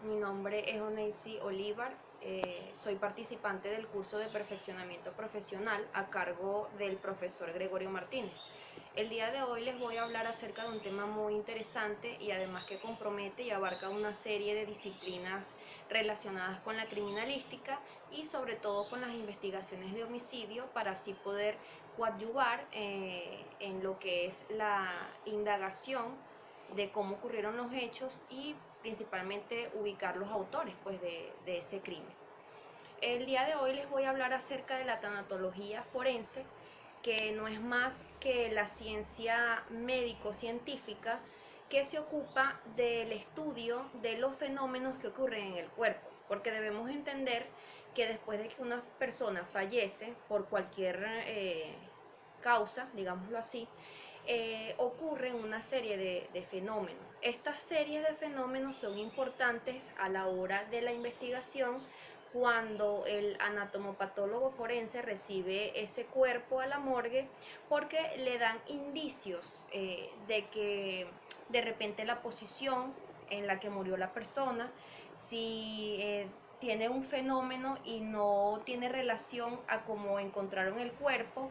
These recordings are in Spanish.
Mi nombre es Oneisi Olivar, soy participante del curso de perfeccionamiento profesional a cargo del profesor Gregorio Martínez. El día de hoy les voy a hablar acerca de un tema muy interesante y además que compromete y abarca una serie de disciplinas relacionadas con la criminalística y sobre todo con las investigaciones de homicidio para así poder coadyuvar en lo que es la indagación de cómo ocurrieron los hechos y principalmente ubicar los autores pues, de ese crimen. El día de hoy les voy a hablar acerca de la tanatología forense, que no es más que la ciencia médico-científica que se ocupa del estudio de los fenómenos que ocurren en el cuerpo, porque debemos entender que después de que una persona fallece por cualquier causa, digámoslo así, ocurren una serie de fenómenos. Estas series de fenómenos son importantes a la hora de la investigación cuando el anatomopatólogo forense recibe ese cuerpo a la morgue, porque le dan indicios de que de repente la posición en la que murió la persona, si tiene un fenómeno y no tiene relación a cómo encontraron el cuerpo,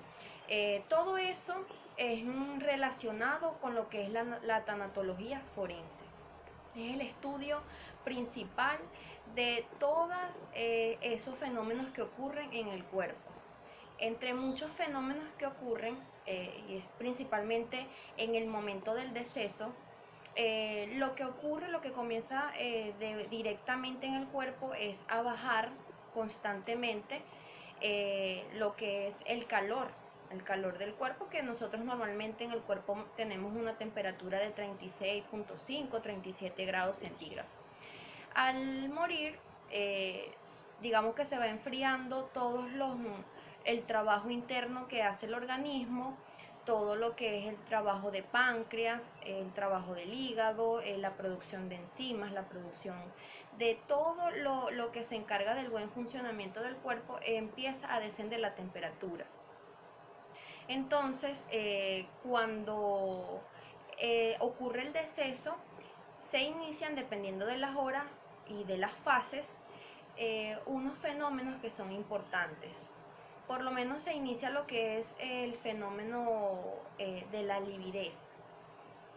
todo eso es relacionado con lo que es la tanatología forense. Es el estudio principal de todos esos fenómenos que ocurren en el cuerpo. Entre muchos fenómenos que ocurren, y es principalmente en el momento del deceso, lo que ocurre, lo que comienza directamente en el cuerpo es a bajar constantemente lo que es el calor del cuerpo, que nosotros normalmente en el cuerpo tenemos una temperatura de 36.5, 37 grados centígrados. Al morir, digamos que se va enfriando el trabajo interno que hace el organismo, todo lo que es el trabajo de páncreas, el trabajo del hígado, la producción de enzimas, la producción de todo lo que se encarga del buen funcionamiento del cuerpo, empieza a descender la temperatura. Entonces, cuando ocurre el deceso, se inician, dependiendo de las horas y de las fases, unos fenómenos que son importantes. Por lo menos se inicia lo que es el fenómeno de la lividez.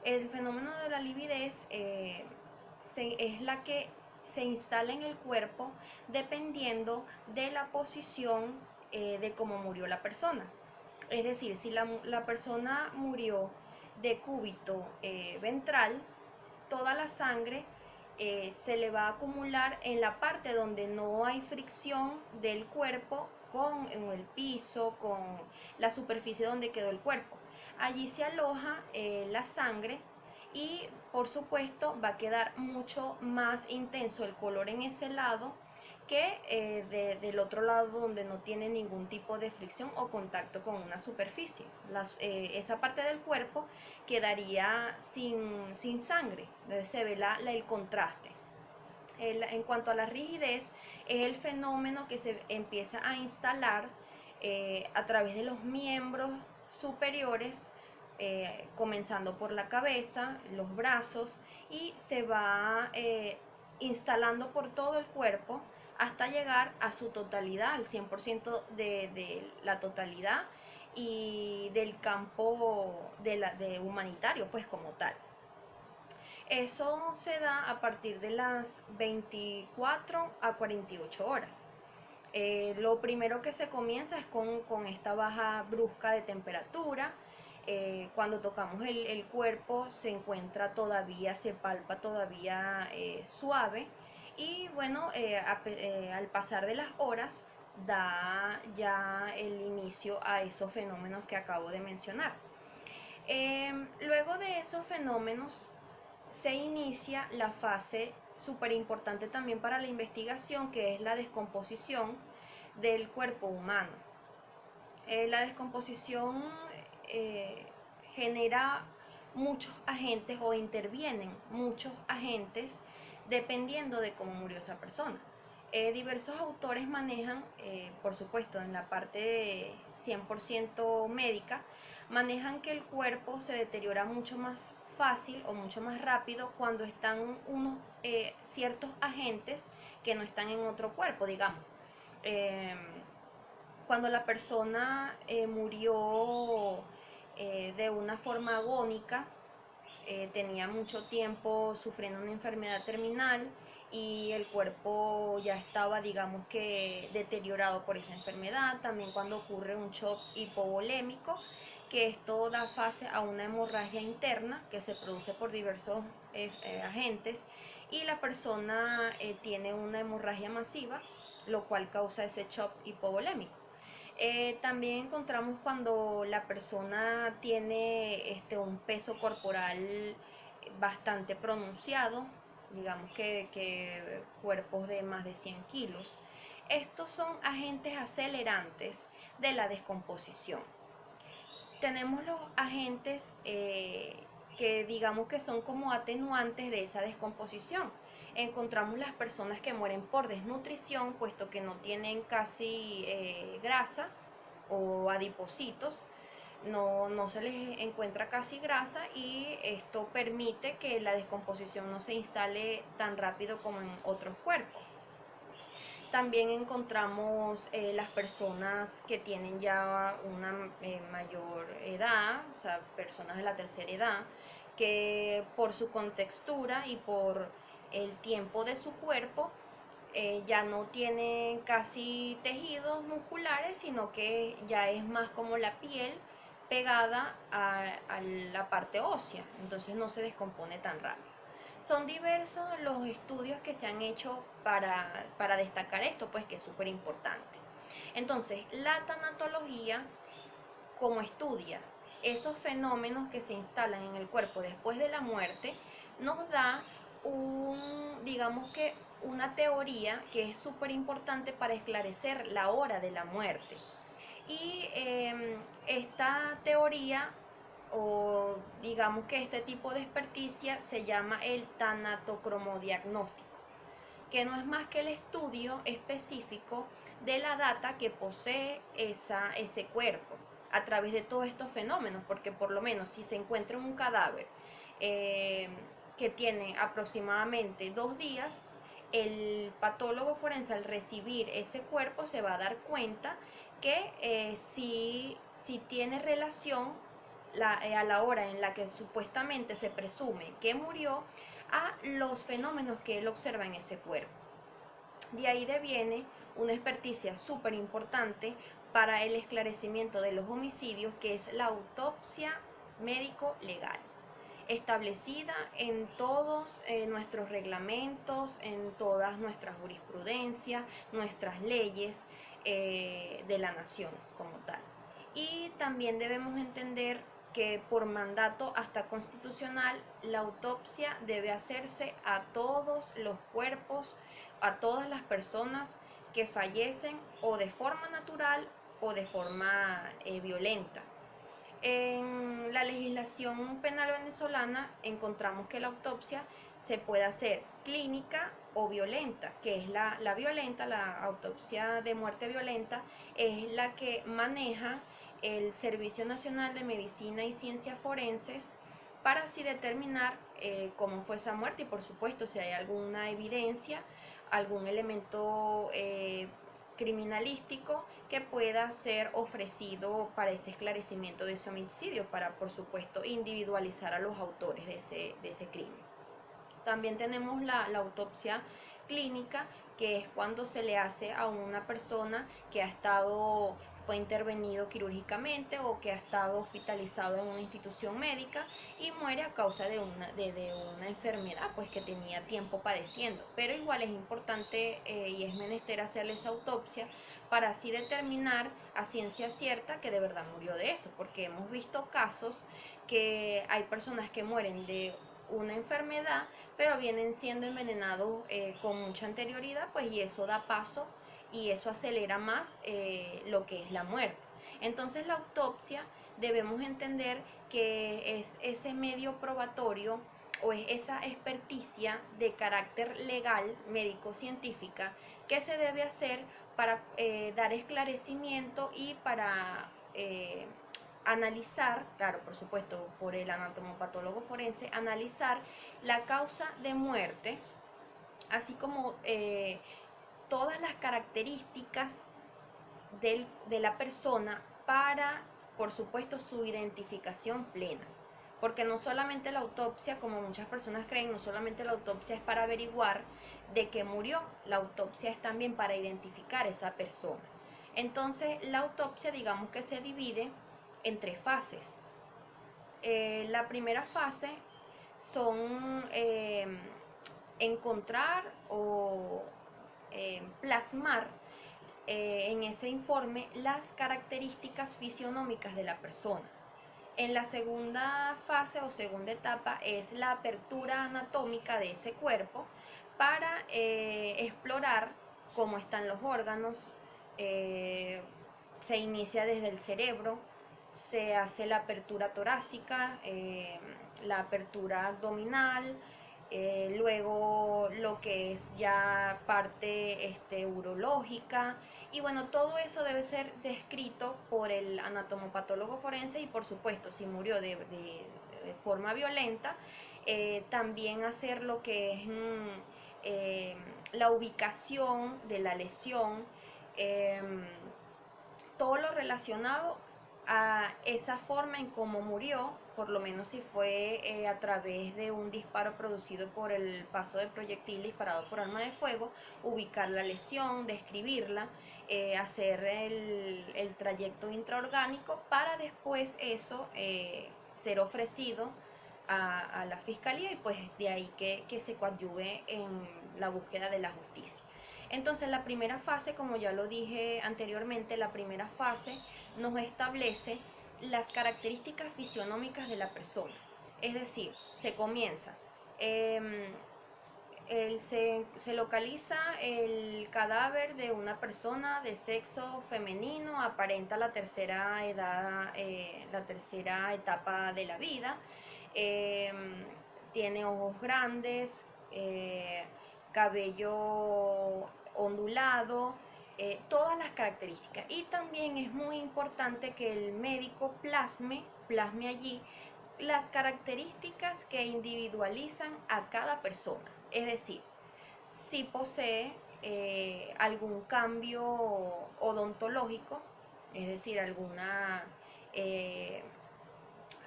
El fenómeno de la lividez es la que se instala en el cuerpo dependiendo de la posición de cómo murió la persona. Es decir, si la persona murió de cúbito ventral, toda la sangre se le va a acumular en la parte donde no hay fricción del cuerpo con el piso, con la superficie donde quedó el cuerpo. Allí se aloja la sangre y por supuesto va a quedar mucho más intenso el color en ese lado que del otro lado, donde no tiene ningún tipo de fricción o contacto con una superficie. Esa parte del cuerpo quedaría sin sangre, entonces se ve el contraste. En cuanto a la rigidez, es el fenómeno que se empieza a instalar a través de los miembros superiores, comenzando por la cabeza, los brazos, y se va instalando por todo el cuerpo hasta llegar a su totalidad, al 100% de la totalidad y del campo de humanitario, pues como tal. Eso se da a partir de las 24 a 48 horas. Lo primero que se comienza es con esta baja brusca de temperatura. Cuando tocamos el cuerpo se encuentra todavía, se palpa todavía suave, y bueno, al pasar de las horas da ya el inicio a esos fenómenos que acabo de mencionar. Luego de esos fenómenos se inicia la fase súper importante también para la investigación, que es la descomposición del cuerpo humano. La descomposición eh, genera muchos agentes, o intervienen muchos agentes dependiendo de cómo murió esa persona. Diversos autores manejan, por supuesto, en la parte 100% médica, manejan que el cuerpo se deteriora mucho más fácil o mucho más rápido cuando están unos ciertos agentes que no están en otro cuerpo, digamos. Eh, Cuando la persona murió de una forma agónica, tenía mucho tiempo sufriendo una enfermedad terminal y el cuerpo ya estaba, digamos que, deteriorado por esa enfermedad. También cuando ocurre un shock hipovolémico, que esto da fase a una hemorragia interna que se produce por diversos agentes y la persona tiene una hemorragia masiva, lo cual causa ese shock hipovolémico. También encontramos cuando la persona tiene un peso corporal bastante pronunciado, digamos que cuerpos de más de 100 kilos. Estos son agentes acelerantes de la descomposición. Tenemos los agentes que digamos que son como atenuantes de esa descomposición. Encontramos las personas que mueren por desnutrición, puesto que no tienen casi grasa o adipocitos, no se les encuentra casi grasa y esto permite que la descomposición no se instale tan rápido como en otros cuerpos. También encontramos las personas que tienen ya una mayor edad, o sea, personas de la tercera edad, que por su contextura y por el tiempo de su cuerpo ya no tienen casi tejidos musculares, sino que ya es más como la piel pegada a la parte ósea, entonces no se descompone tan rápido. Son diversos los estudios que se han hecho para destacar esto, pues que es súper importante. Entonces, la tanatología, como estudia esos fenómenos que se instalan en el cuerpo después de la muerte, nos da digamos que una teoría que es súper importante para esclarecer la hora de la muerte. Y esta teoría, o digamos que este tipo de experticia, se llama el tanatocromodiagnóstico, que no es más que el estudio específico de la data que posee ese cuerpo a través de todos estos fenómenos, porque por lo menos si se encuentra un cadáver eh, que tiene aproximadamente 2 días, el patólogo forense al recibir ese cuerpo se va a dar cuenta que si tiene relación a la hora en la que supuestamente se presume que murió a los fenómenos que él observa en ese cuerpo. De ahí deviene una experticia súper importante para el esclarecimiento de los homicidios, que es la autopsia médico-legal, establecida en todos nuestros reglamentos, en todas nuestras jurisprudencias, nuestras leyes de la nación como tal. Y también debemos entender que por mandato hasta constitucional la autopsia debe hacerse a todos los cuerpos, a todas las personas que fallecen o de forma natural o de forma violenta. En la legislación penal venezolana encontramos que la autopsia se puede hacer clínica o violenta, que es la violenta, la autopsia de muerte violenta, es la que maneja el Servicio Nacional de Medicina y Ciencias Forenses para así determinar cómo fue esa muerte y por supuesto si hay alguna evidencia, algún elemento criminalístico que pueda ser ofrecido para ese esclarecimiento de ese homicidio, para por supuesto individualizar a los autores de ese crimen. También tenemos la autopsia clínica, que es cuando se le hace a una persona que fue intervenido quirúrgicamente o que ha estado hospitalizado en una institución médica y muere a causa de una enfermedad pues que tenía tiempo padeciendo. Pero igual es importante y es menester hacerle esa autopsia para así determinar a ciencia cierta que de verdad murió de eso, porque hemos visto casos que hay personas que mueren de una enfermedad, pero vienen siendo envenenados con mucha anterioridad, pues y eso da paso y eso acelera más lo que es la muerte. Entonces la autopsia debemos entender que es ese medio probatorio o es esa experticia de carácter legal, médico-científica, que se debe hacer para dar esclarecimiento y para analizar, claro, por supuesto, por el anatomopatólogo forense, analizar la causa de muerte, así como todas las características de la persona para, por supuesto, su identificación plena. Porque no solamente la autopsia, como muchas personas creen, no solamente la autopsia es para averiguar de qué murió, la autopsia es también para identificar esa persona. Entonces, la autopsia, digamos que se divide en tres fases. La primera fase son encontrar o plasmar en ese informe las características fisionómicas de la persona. En la segunda fase o segunda etapa es la apertura anatómica de ese cuerpo para explorar cómo están los órganos. Se inicia desde el cerebro, se hace la apertura torácica, la apertura abdominal, luego lo que es ya parte urológica, y bueno, todo eso debe ser descrito por el anatomopatólogo forense, y por supuesto, si murió de forma violenta, también hacer lo que es la ubicación de la lesión, eh, todo lo relacionado a esa forma en cómo murió, por lo menos si fue a través de un disparo producido por el paso de proyectil disparado por arma de fuego, ubicar la lesión, describirla, hacer el trayecto intraorgánico para después eso ser ofrecido a la fiscalía, y pues de ahí que se coadyuve en la búsqueda de la justicia. Entonces la primera fase, como ya lo dije anteriormente, la primera fase nos establece las características fisionómicas de la persona. Es decir, se comienza, se localiza el cadáver de una persona de sexo femenino, aparenta la tercera edad, la tercera etapa de la vida, eh, tiene ojos grandes, cabello ondulado, todas las características. Y también es muy importante que el médico plasme allí las características que individualizan a cada persona. Es decir, si posee algún cambio odontológico, es decir, eh,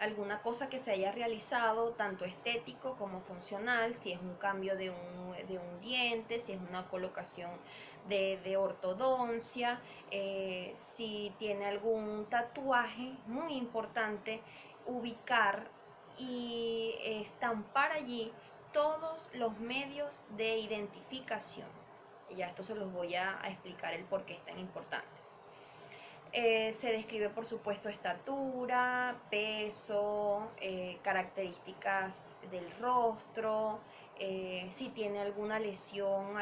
alguna cosa que se haya realizado, tanto estético como funcional, si es un cambio de un diente, si es una colocación de ortodoncia, si tiene algún tatuaje, muy importante ubicar y estampar allí todos los medios de identificación. Ya esto se los voy a explicar el por qué es tan importante. Se describe, por supuesto, estatura, peso, características del rostro, si tiene alguna lesión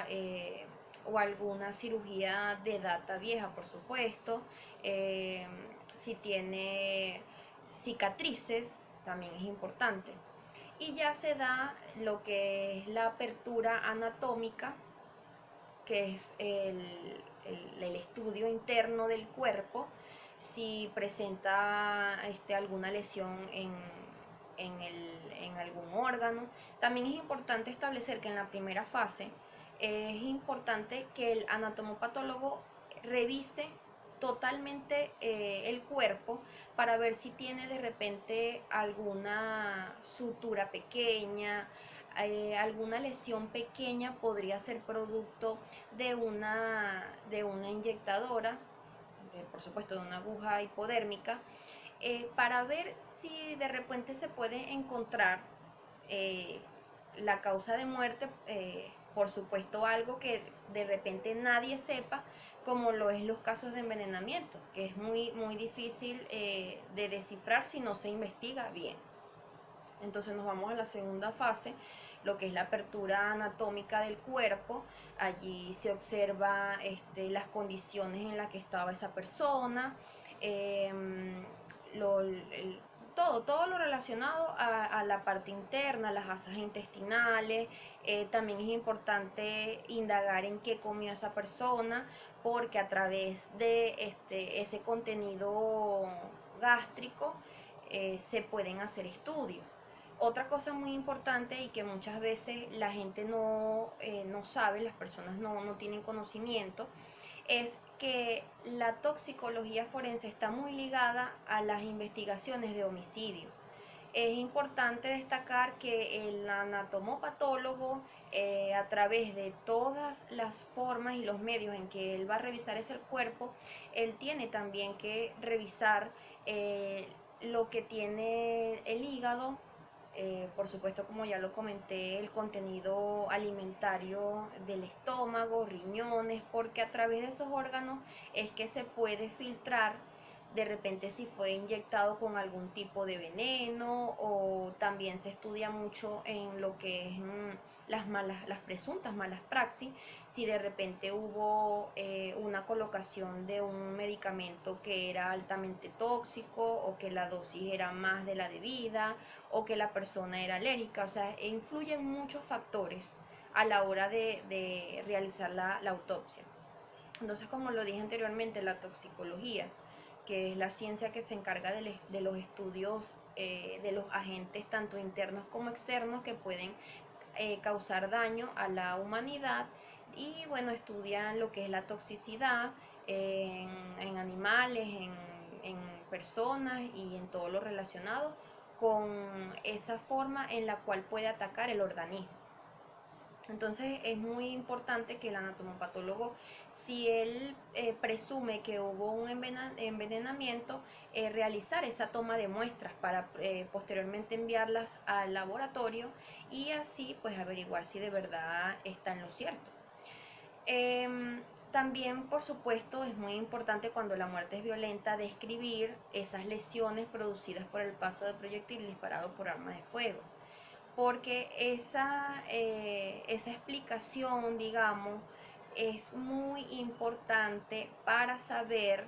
o alguna cirugía de data vieja, por supuesto, si tiene cicatrices, también es importante. Y ya se da lo que es la apertura anatómica, que es el estudio interno del cuerpo, si presenta alguna lesión en algún órgano. También es importante establecer que en la primera fase es importante que el anatomopatólogo revise totalmente el cuerpo para ver si tiene de repente alguna sutura pequeña, alguna lesión pequeña, podría ser producto de una inyectadora, por supuesto de una aguja hipodérmica, para ver si de repente se puede encontrar eh, la causa de muerte, por supuesto algo que de repente nadie sepa, como lo es los casos de envenenamiento, que es muy difícil de descifrar si no se investiga bien. Entonces nos vamos a la segunda fase, lo que es la apertura anatómica del cuerpo. Allí se observa las condiciones en las que estaba esa persona, eh, todo lo relacionado a la parte interna, las asas intestinales. También es importante indagar en qué comió esa persona, porque a través de ese contenido gástrico, se pueden hacer estudios. Otra cosa muy importante y que muchas veces la gente no sabe, las personas no tienen conocimiento, es que la toxicología forense está muy ligada a las investigaciones de homicidio. Es importante destacar que el anatomopatólogo, a través de todas las formas y los medios en que él va a revisar ese cuerpo, él tiene también que revisar lo que tiene el hígado, por supuesto, como ya lo comenté, el contenido alimentario del estómago, riñones, porque a través de esos órganos es que se puede filtrar de repente si fue inyectado con algún tipo de veneno, o también se estudia mucho en lo que es las presuntas malas praxis, si de repente hubo una colocación de un medicamento que era altamente tóxico, o que la dosis era más de la debida, o que la persona era alérgica. O sea, influyen muchos factores a la hora de realizar la autopsia. Entonces, como lo dije anteriormente, la toxicología, que es la ciencia que se encarga de los estudios de los agentes tanto internos como externos que pueden causar daño a la humanidad, y bueno, estudian lo que es la toxicidad en animales, en personas y en todo lo relacionado con esa forma en la cual puede atacar el organismo. Entonces es muy importante que el anatomopatólogo, si él presume que hubo un envenenamiento, realizar esa toma de muestras para posteriormente enviarlas al laboratorio y así pues averiguar si de verdad está en lo cierto. También, por supuesto, es muy importante cuando la muerte es violenta describir esas lesiones producidas por el paso de proyectil disparado por arma de fuego, porque esa explicación, digamos, es muy importante para saber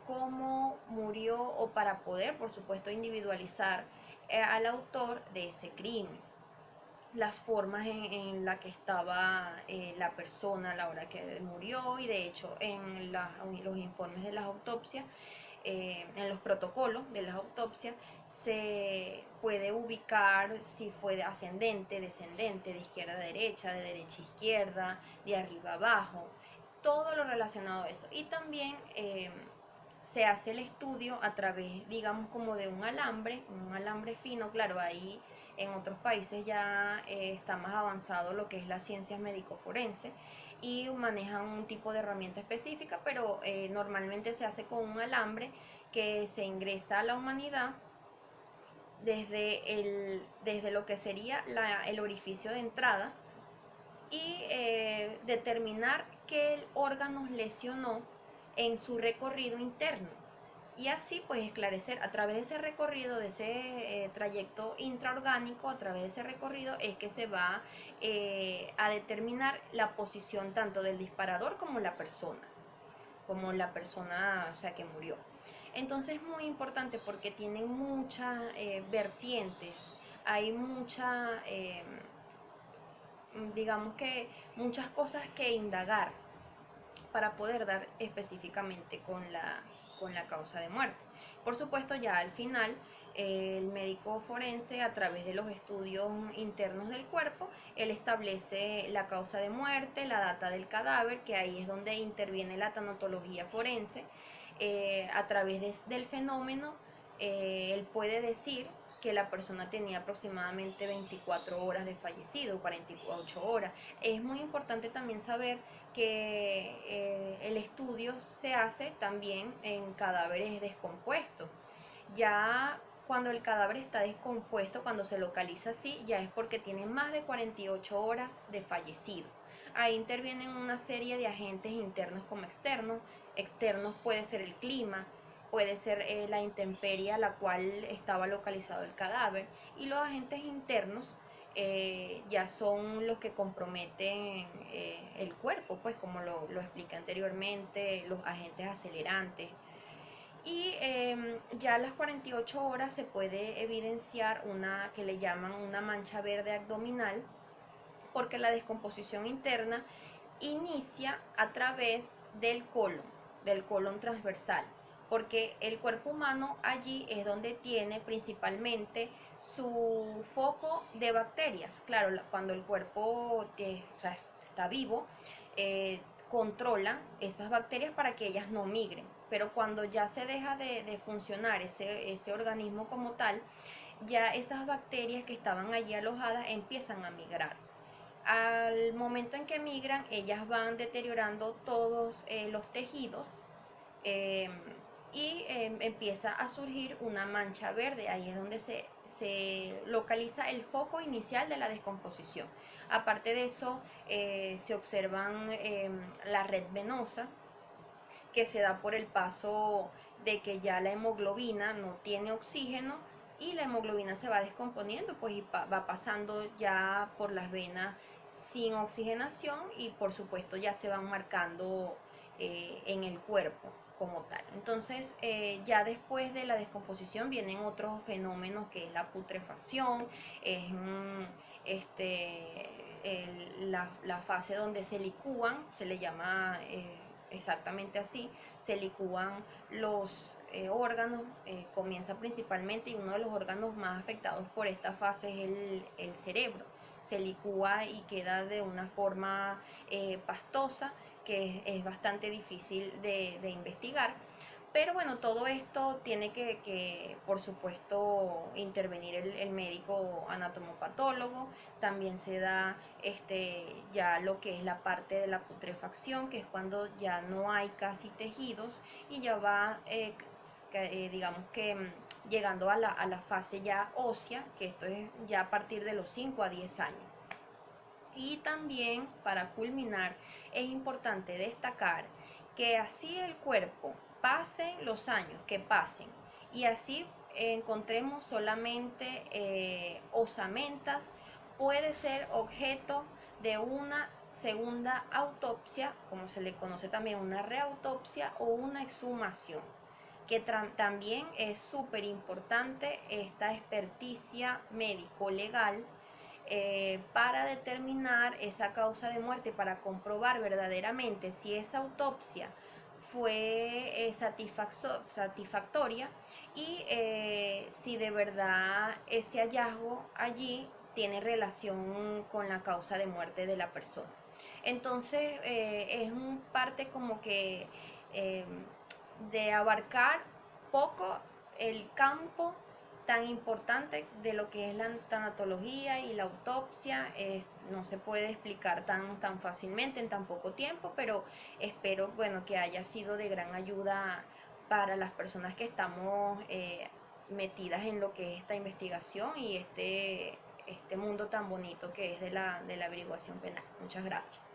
cómo murió, o para poder, por supuesto, individualizar al autor de ese crimen, las formas en la que estaba la persona a la hora que murió, y de hecho en los informes de las autopsias, en los protocolos de las autopsias, se puede ubicar si fue ascendente, descendente, de izquierda a derecha, de derecha a izquierda, de arriba a abajo, todo lo relacionado a eso. Y también se hace el estudio a través, digamos, como de un alambre fino. Claro, ahí en otros países ya está más avanzado lo que es las ciencias médico-forense y manejan un tipo de herramienta específica, pero normalmente se hace con un alambre que se ingresa a la humanidad desde lo que sería el orificio de entrada, y determinar qué órganos lesionó en su recorrido interno, y así pues esclarecer a través de ese recorrido, de ese trayecto intraorgánico, a través de ese recorrido es que se va a determinar la posición tanto del disparador como la persona, o sea, que murió. Entonces es muy importante porque tienen muchas vertientes, hay digamos que muchas cosas que indagar para poder dar específicamente con la causa de muerte. Por supuesto, ya al final, el médico forense, a través de los estudios internos del cuerpo, él establece la causa de muerte, la data del cadáver, que ahí es donde interviene la tanatología forense. A través del fenómeno, él puede decir que la persona tenía aproximadamente 24 horas de fallecido, 48 horas. Es muy importante también saber que el estudio se hace también en cadáveres descompuestos. Ya cuando el cadáver está descompuesto, cuando se localiza así, ya es porque tiene más de 48 horas de fallecido. Ahí intervienen una serie de agentes internos como externos. Externos puede ser el clima, puede ser la intemperie a la cual estaba localizado el cadáver, y los agentes internos ya son los que comprometen el cuerpo, pues como lo expliqué anteriormente, los agentes acelerantes. Y ya a las 48 horas se puede evidenciar una que le llaman una mancha verde abdominal, porque la descomposición interna inicia a través del colon transversal. porque el cuerpo humano allí es donde tiene principalmente su foco de bacterias. Claro, cuando el cuerpo o sea, está vivo, controla esas bacterias para que ellas no migren, pero cuando ya se deja de funcionar ese organismo como tal, ya esas bacterias que estaban allí alojadas empiezan a migrar. Al momento en que migran, ellas van deteriorando todos los tejidos, eh, y empieza a surgir una mancha verde. Ahí es donde se localiza el foco inicial de la descomposición. Aparte de eso, se observan la red venosa, que se da por el paso de que ya la hemoglobina no tiene oxígeno y la hemoglobina se va descomponiendo, pues y va pasando ya por las venas sin oxigenación, y por supuesto ya se van marcando en el cuerpo como tal. Entonces, ya después de la descomposición vienen otros fenómenos, que es la putrefacción, es la fase donde se licúan, se le llama exactamente así, se licúan los órganos, comienza principalmente, y uno de los órganos más afectados por esta fase es el cerebro. Se licúa y queda de una forma pastosa, que es bastante difícil de investigar. Pero bueno, todo esto tiene por supuesto, intervenir el médico anatomopatólogo. También se da ya lo que es la parte de la putrefacción, que es cuando ya no hay casi tejidos y ya va, digamos que llegando a la fase ya ósea, que esto es ya a partir de los 5 a 10 años. Y también, para culminar, es importante destacar que así el cuerpo pasen los años que pasen y así encontremos solamente osamentas, puede ser objeto de una segunda autopsia, como se le conoce también una reautopsia o una exhumación, que también es súper importante esta experticia médico-legal, para determinar esa causa de muerte, para comprobar verdaderamente si esa autopsia fue satisfactoria, y si de verdad ese hallazgo allí tiene relación con la causa de muerte de la persona. Entonces, es un parte como que eh, de abarcar poco el campo tan importante de lo que es la tanatología y la autopsia. No se puede explicar tan fácilmente en tan poco tiempo, pero espero, bueno, que haya sido de gran ayuda para las personas que estamos metidas en lo que es esta investigación y este mundo tan bonito que es de la averiguación penal. Muchas gracias.